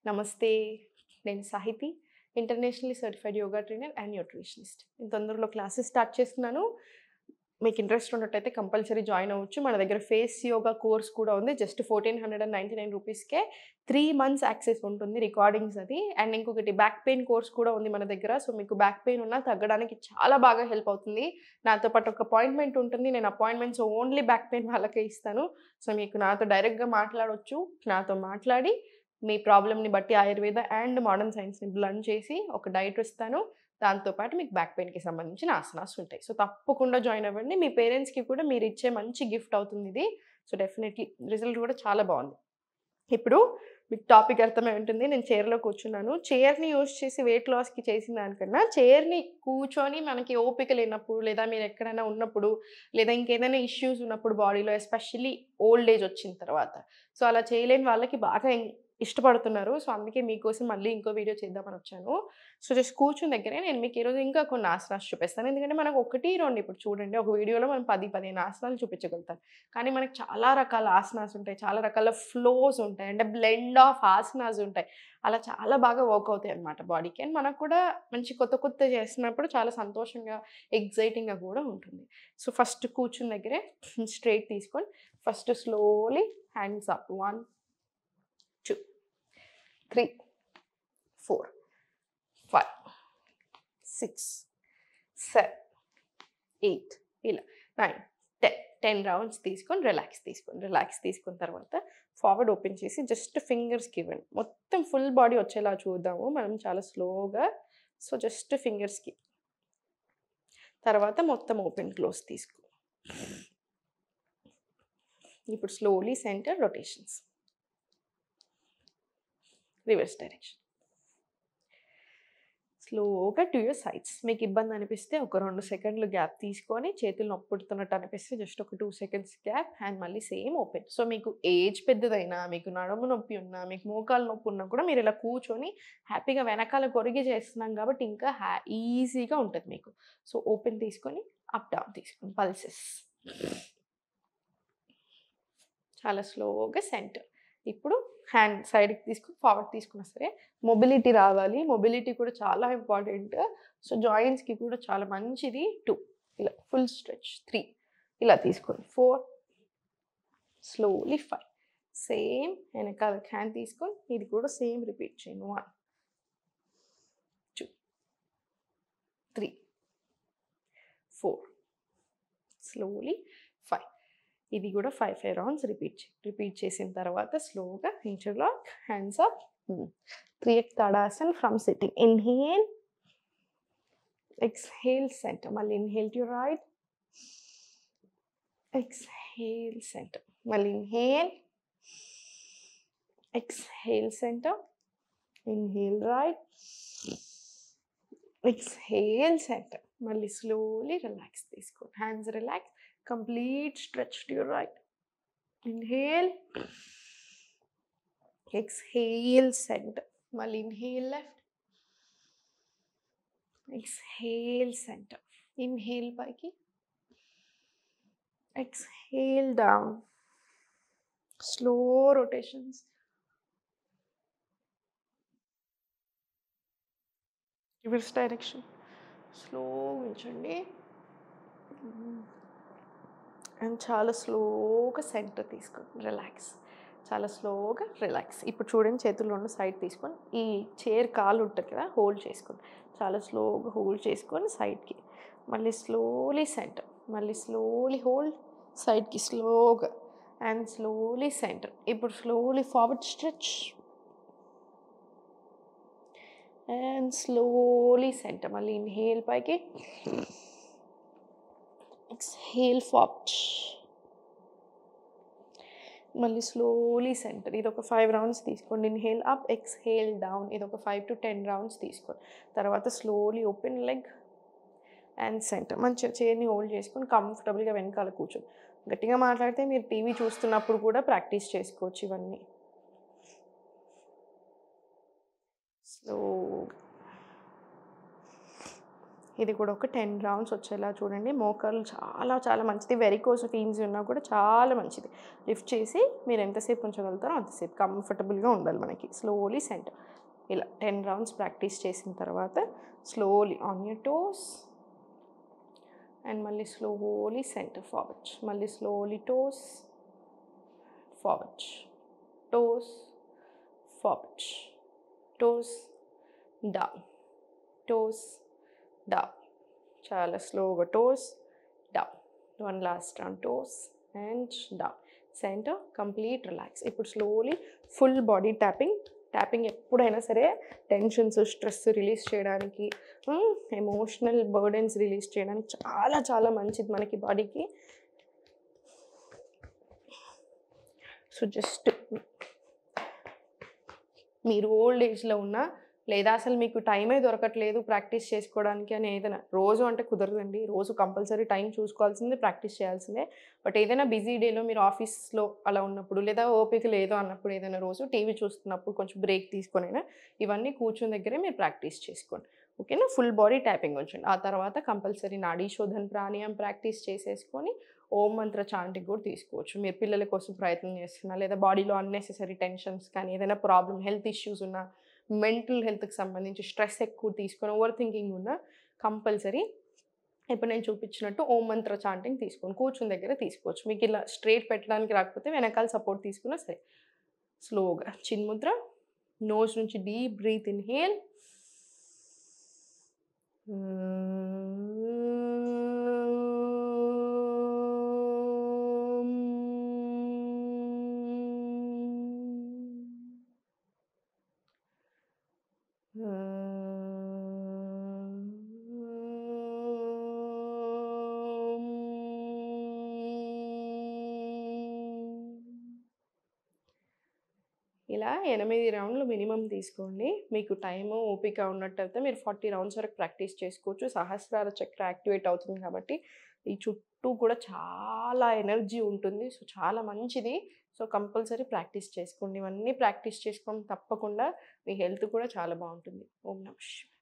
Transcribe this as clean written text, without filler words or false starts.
నమస్తే. నేను Sahithi. Internationally certified yoga trainer and nutritionist. నేను తొందరలో క్లాసెస్ స్టార్ట్ చేస్తున్నాను. మీకు ఇంట్రెస్ట్ ఉన్నట్టయితే కంపల్సరీ జాయిన్ అవ్వచ్చు. మన దగ్గర ఫేస్ యోగా కోర్స్ కూడా ఉంది. జస్ట్ 1499 రూపీస్‌కే 3 మంత్స్ యాక్సెస్ ఉంటుంది. రికార్డింగ్స్ అది. అండ్ ఇంకొకటి బ్యాక్ పెయిన్ కోర్స్ కూడా ఉంది మన దగ్గర. సో, మీకు బ్యాక్ పెయిన్ ఉన్నా తగ్గడానికి చాలా బాగా హెల్ప్ అవుతుంది. నాతో పాటు ఒక అపాయింట్మెంట్ ఉంటుంది. నేను అపాయింట్మెంట్స్ ఓన్లీ బ్యాక్ పెయిన్ వాళ్ళకే ఇస్తాను. సో, మీకు నాతో డైరెక్ట్‌గా మాట్లాడొచ్చు. నాతో మాట్లాడి మీ ప్రాబ్లమ్‌ని బట్టి ఆయుర్వేద అండ్ మోడర్న్ సైన్స్‌ని బ్లెండ్ చేసి ఒక డైట్ ఇస్తాను. దాంతో పాటు మీకు బ్యాక్ పెయిన్‌కి సంబంధించిన ఆసనాస్ ఉంటాయి. సో, తప్పకుండా జాయిన్ అవ్వండి. మీ పేరెంట్స్‌కి కూడా మీరిచ్చే మంచి గిఫ్ట్ అవుతుందిది. సో, డెఫినెట్‌లీ రిజల్ట్ కూడా చాలా బావుంది. ఇప్పుడు మీకు టాపిక్ అర్థమై ఉంటుంది. నేను చైర్‌లో కూర్చున్నాను. చైర్‌ని యూజ్ చేసి వెయిట్ లాస్‌కి చేసిన దానికన్నా చైర్‌ని కూర్చొని మనకి ఓపిక లేనప్పుడు, లేదా మీరెక్కడైనా ఉన్నప్పుడు, లేదా ఇంకేదైనా ఇష్యూస్ ఉన్నప్పుడు బాడీలో ఎస్పెషల్లీ ఓల్డ్ ఏజ్ వచ్చిన తర్వాత. సో, అలా చేయలేని వాళ్ళకి బాగా ఇష్టపడుతున్నారు. సో, అందుకే మీకోసం మళ్ళీ ఇంకో వీడియో చేద్దామనొచ్చాను. సో, జస్ట్ కూర్చున్న దగ్గరే నేను మీకు ఈరోజు ఇంకా కొన్ని ఆసనాస్ చూపిస్తాను. ఎందుకంటే మనకు 1, 2 ఇప్పుడు చూడండి ఒక వీడియోలో మనం 10, 15 ఆసనాలు చూపించగలుగుతాం. కానీ మనకు చాలా రకాల ఆసనాస్ ఉంటాయి. చాలా రకాల ఫ్లోస్ ఉంటాయి. అంటే బ్లెండ్ ఆఫ్ ఆసనాస్ ఉంటాయి. అలా చాలా బాగా వర్క్ అవుతాయన్నమాట బాడీకి. అండ్ మనకు కూడా మంచి కొత్త కొత్తవి చేస్తున్నప్పుడు చాలా సంతోషంగా, ఎక్సైటింగ్‌గా కూడా ఉంటుంది. సో, ఫస్ట్ కూర్చున్న దగ్గరే స్ట్రెయిట్ తీసుకొని ఫస్ట్ స్లోలీ హ్యాండ్స్ అప్. 1, 2, 3, 4, 5, 6, 7, 8 ఇలా 9, 10 రౌండ్స్ తీసుకొని రిలాక్స్ తీసుకోండి. రిలాక్స్ తీసుకున్న తర్వాత ఫార్వర్డ్ ఓపెన్ చేసి జస్ట్ ఫింగర్స్‌కి ఇవ్వండి. మొత్తం ఫుల్ బాడీ వచ్చేలా చూద్దాము మనం చాలా స్లోగా. సో, జస్ట్ ఫింగర్స్‌కి. తర్వాత మొత్తం ఓపెన్ క్లోజ్ తీసుకో. ఇప్పుడు slowly centre rotations. Reverse direction. స్లోగా టు యూర్ సైడ్స్. మీకు ఇబ్బంది అనిపిస్తే ఒక 2 సెకండ్లు గ్యాప్ తీసుకొని చేతులు నొప్పి పుడుతున్నట్టు అనిపిస్తే జస్ట్ ఒక 2 సెకండ్స్ గ్యాప్ అండ్ మళ్ళీ సేమ్ ఓపెన్. సో, మీకు ఏజ్ పెద్దదైనా, మీకు నడుము నొప్పి ఉన్నా, మీకు మోకాలు నొప్పి ఉన్నా కూడా మీరు ఇలా కూర్చొని హ్యాపీగా వెనకాల కొరిగి చేస్తున్నాం కాబట్టి ఇంకా ఈజీగా ఉంటది మీకు. సో, ఓపెన్ తీసుకొని అప్ డౌన్ తీసుకోండి. పల్సెస్. చాలా స్లోగా సెంటర్. ఇప్పుడు హ్యాండ్ సైడ్‌కి తీసుకొని ఫార్వర్డ్ తీసుకున్నా సరే మొబిలిటీ రావాలి. మొబిలిటీ కూడా చాలా ఇంపార్టెంట్. సో, జాయింట్స్‌కి కూడా చాలా మంచిది. 2 ఇలా ఫుల్ స్ట్రెచ్. 3 ఇలా తీసుకోండి. 4 స్లోలీ 5 సేమ్ వెనకాల హ్యాండ్ తీసుకొని ఇది కూడా సేమ్ రిపీట్ చేయండి. 1, 2, 3, 4 స్లోలీ 5 ఇది కూడా 5 రౌండ్స్ రిపీట్ చేసిన తర్వాత స్లోగా interlock hands up. 3x Tadasan from sitting. Inhale, exhale centre. మళ్ళీ inhale to right, exhale centre. మళ్ళీ inhale, exhale centre. Inhale right, exhale centre. మళ్ళీ స్లోలీ రిలాక్స్ తీసుకోండి. Hands relax. Complete stretch to your right. Inhale. Exhale, center. Mali inhale left. Exhale, center. Inhale paiki. Exhale down. Slow rotations. Reverse direction. Slow ఉంచండి. And చాలా స్లోగా centre తీసుకోండి. Relax. చాలా స్లోగా relax. ఇప్పుడు చూడండి చేతులు 2 సైడ్ తీసుకొని ఈ చైర్ కాలు ఉంటుంది కదా హోల్డ్ చేసుకోండి. చాలా స్లోగా హోల్డ్ చేసుకొని సైడ్‌కి. మళ్ళీ స్లోలీ సెంటర్. మళ్ళీ స్లోలీ హోల్డ్ సైడ్‌కి స్లోగా అండ్ స్లోలీ సెంటర్. ఇప్పుడు slowly forward stretch and slowly centre. మళ్ళీ ఇన్హేల్ పైకి, ఎక్స్‌హేల్ ఫార్వర్డ్. మళ్ళీ స్లోలీ సెంటర్. ఇదొక 5 రౌండ్స్ తీసుకోండి. Inhale up, exhale down. ఇదొక 5 to 10 రౌండ్స్ తీసుకోండి. తర్వాత slowly open leg and centre. మంచిగా చైర్‌ని హోల్డ్ చేసుకొని కంఫర్టబుల్‌గా వెనకాల కూర్చోండి. గట్టిగా మాట్లాడితే మీరు టీవీ చూస్తున్నప్పుడు కూడా ప్రాక్టీస్ చేసుకోవచ్చు ఇవన్నీ. స్లోగా ఇది కూడా ఒక 10 రౌండ్స్ వచ్చేలా చూడండి. మోకాళ్ళు చాలా చాలా మంచిది. వెరికోస్ వెయిన్స్ ఉన్నా కూడా చాలా మంచిది. లిఫ్ట్ చేసి మీరు ఎంతసేపు ఉంచగలుగుతారో అంతసేపు కంఫర్టబుల్గా ఉండాలి మనకి. Slowly centre. ఇలా 10 రౌండ్స్ ప్రాక్టీస్ చేసిన తర్వాత slowly on your toes and మళ్ళీ స్లోలీ సెంటర్ ఫార్వర్డ్. మళ్ళీ slowly toes forward, toes forward, toes down, toes down. చాలా స్లోగా toes down. One last round toes and down. Centre complete relax. ఇప్పుడు slowly full body tapping. Tapping ఎప్పుడైనా సరే tensions, stress release చేయడానికి, emotional burdens release చేయడానికి చాలా చాలా మంచిది మనకి బాడీకి. సో జస్ట్ మీరు ఓల్డ్ ఏజ్లో ఉన్న లేదా అసలు మీకు టైమే దొరకట్లేదు ప్రాక్టీస్ చేసుకోవడానికి అని ఏదైనా, రోజు అంటే కుదరదండి, రోజు కంపల్సరీ టైం చూసుకోవాల్సిందే, ప్రాక్టీస్ చేయాల్సిందే. బట్ ఏదైనా బిజీ డేలో మీరు ఆఫీస్లో అలా ఉన్నప్పుడు లేదా ఓపిక లేదు అన్నప్పుడు ఏదైనా రోజు టీవీ చూస్తున్నప్పుడు కొంచెం బ్రేక్ తీసుకొనైనా ఇవన్నీ కూర్చుని దగ్గరే మీరు ప్రాక్టీస్ చేసుకోండి. ఓకేనా? ఫుల్ బాడీ ట్యాపింగ్ ఉంచండి. ఆ తర్వాత కంపల్సరీ నాడీ శోధన్ ప్రాణాయామం ప్రాక్టీస్ చేసేసుకొని ఓం మంత్ర చాంటింగ్ కూడా తీసుకోవచ్చు. మీరు పిల్లల కోసం ప్రయత్నం చేస్తున్నా లేదా బాడీలో అన్నెసెసరీ టెన్షన్స్ కానీ ఏదైనా ప్రాబ్లమ్, హెల్త్ ఇష్యూస్ ఉన్నా, మెంటల్ హెల్త్కి సంబంధించి స్ట్రెస్ ఎక్కువ తీసుకొని ఓవర్ థింకింగ్ ఉన్న కంపల్సరీ ఇప్పుడు నేను చూపించినట్టు ఓం మంత్ర చాంటింగ్ తీసుకొని కూర్చుని దగ్గర తీసుకోవచ్చు. మీకు ఇలా స్ట్రేట్ పెట్టడానికి రాకపోతే వెనకాల సపోర్ట్ తీసుకున్నా సరే. స్లోగా చిన్ముద్ర, నోస్ నుంచి డీప్ బ్రీత్ ఇన్హేల్, ఇలా 8 రౌండ్లు మినిమం తీసుకోండి. మీకు టైము, ఓపిక ఉన్నట్టయితే మీరు 40 రౌండ్స్ వరకు ప్రాక్టీస్ చేసుకోవచ్చు. సహస్రార చక్ర యాక్టివేట్ అవుతుంది కాబట్టి ఈ చుట్టూ కూడా చాలా ఎనర్జీ ఉంటుంది. సో చాలా మంచిది. సో కంపల్సరీ ప్రాక్టీస్ చేసుకోండి. ఇవన్నీ ప్రాక్టీస్ చేసుకోండి తప్పకుండా. మీ హెల్త్ కూడా చాలా బాగుంటుంది. ఓం నమః శివాయ.